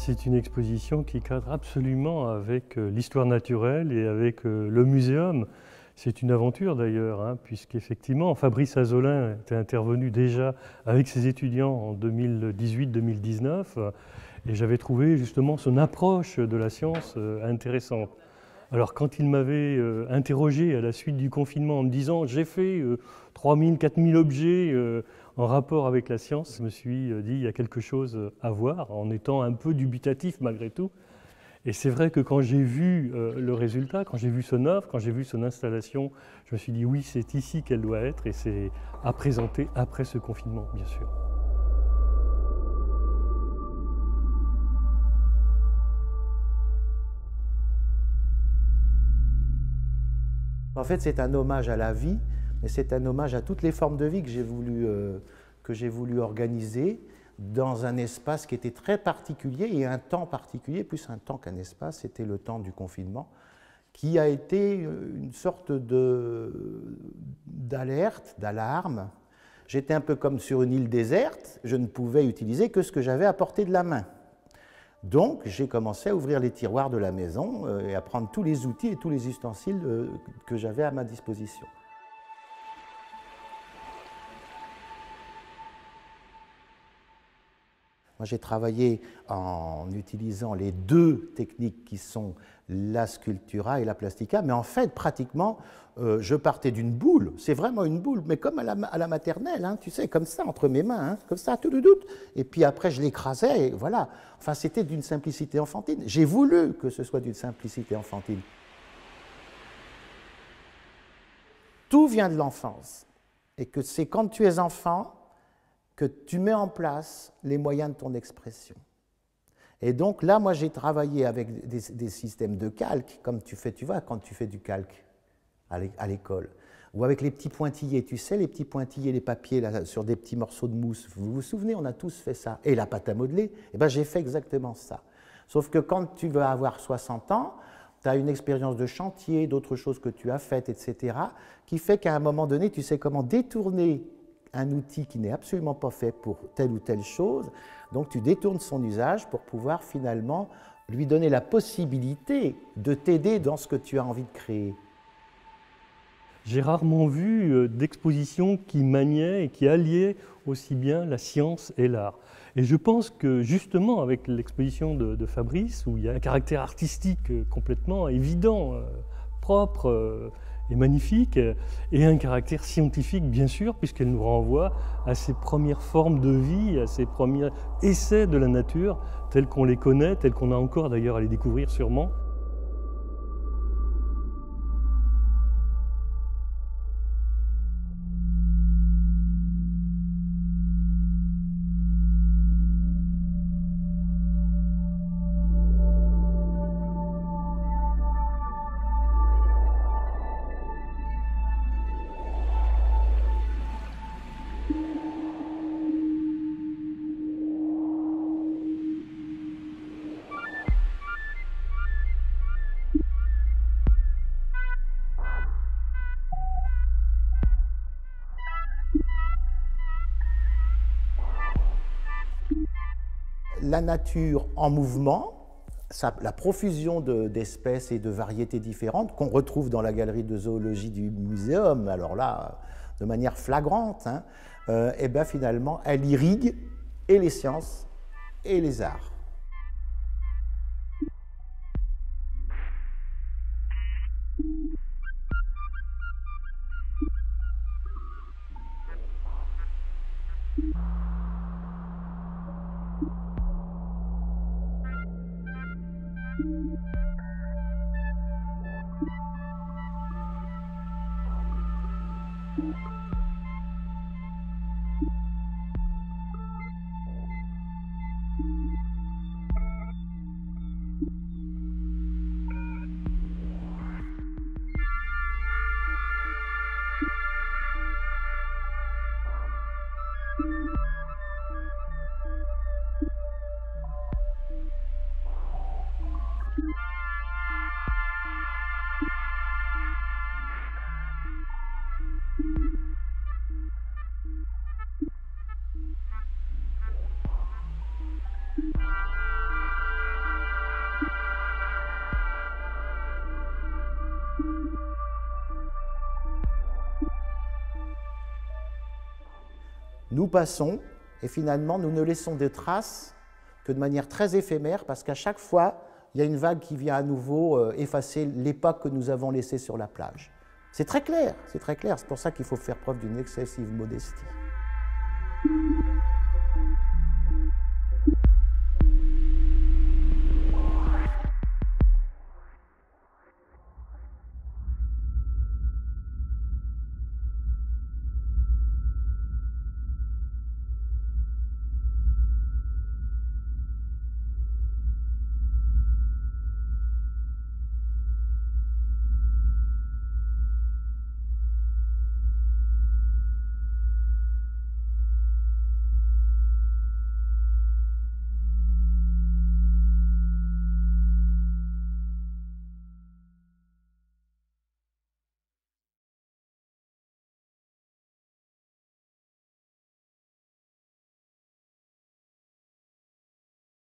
C'est une exposition qui cadre absolument avec l'histoire naturelle et avec le muséum. C'est une aventure d'ailleurs, hein, puisqu'effectivement Fabrice Azoulin était intervenu déjà avec ses étudiants en 2018-2019 et j'avais trouvé justement son approche de la science intéressante. Alors quand il m'avait interrogé à la suite du confinement en me disant « j'ai fait 3000, 4000 objets en rapport avec la science », je me suis dit « il y a quelque chose à voir » en étant un peu dubitatif malgré tout. Et c'est vrai que quand j'ai vu le résultat, quand j'ai vu son œuvre, quand j'ai vu son installation, je me suis dit oui, c'est ici qu'elle doit être et c'est à présenter après ce confinement, bien sûr. En fait, c'est un hommage à la vie, mais c'est un hommage à toutes les formes de vie que j'ai voulu organiser dans un espace qui était très particulier et un temps particulier, plus un temps qu'un espace, c'était le temps du confinement, qui a été une sorte d'alerte, d'alarme. J'étais un peu comme sur une île déserte, je ne pouvais utiliser que ce que j'avais à portée de la main. Donc, j'ai commencé à ouvrir les tiroirs de la maison et à prendre tous les outils et tous les ustensiles que j'avais à ma disposition. Moi, j'ai travaillé en utilisant les deux techniques qui sont la sculptura et la plastica, mais en fait, pratiquement, je partais d'une boule, c'est vraiment une boule, mais comme à la maternelle, hein, tu sais, comme ça, entre mes mains, hein, comme ça, tout de doute, et puis après, je l'écrasais, et voilà. Enfin, c'était d'une simplicité enfantine. J'ai voulu que ce soit d'une simplicité enfantine. Tout vient de l'enfance, et que c'est quand tu es enfant que tu mets en place les moyens de ton expression. Et donc là, moi, j'ai travaillé avec des systèmes de calque, comme tu fais, tu vois, quand tu fais du calque à l'école, ou avec les petits pointillés, tu sais, les petits pointillés, les papiers là, sur des petits morceaux de mousse. Vous vous souvenez, on a tous fait ça. Et la pâte à modeler, eh ben, j'ai fait exactement ça. Sauf que quand tu vas avoir 60 ans, tu as une expérience de chantier, d'autres choses que tu as faites, etc., qui fait qu'à un moment donné, tu sais comment détourner un outil qui n'est absolument pas fait pour telle ou telle chose, donc tu détournes son usage pour pouvoir finalement lui donner la possibilité de t'aider dans ce que tu as envie de créer. J'ai rarement vu d'exposition qui maniait et qui alliait aussi bien la science et l'art. Et je pense que justement avec l'exposition de Fabrice, où il y a un caractère artistique complètement évident, propre, et magnifique, et un caractère scientifique bien sûr, puisqu'elle nous renvoie à ces premières formes de vie, à ces premiers essais de la nature, tels qu'on les connaît, tels qu'on a encore d'ailleurs à les découvrir sûrement. La nature en mouvement, la profusion d'espèces et de variétés différentes qu'on retrouve dans la galerie de zoologie du muséum, alors là, de manière flagrante, hein, et bien finalement, elle irrigue et les sciences et les arts. Nous passons et finalement nous ne laissons de traces que de manière très éphémère parce qu'à chaque fois, il y a une vague qui vient à nouveau effacer les pas que nous avons laissés sur la plage. C'est très clair, c'est très clair. C'est pour ça qu'il faut faire preuve d'une excessive modestie.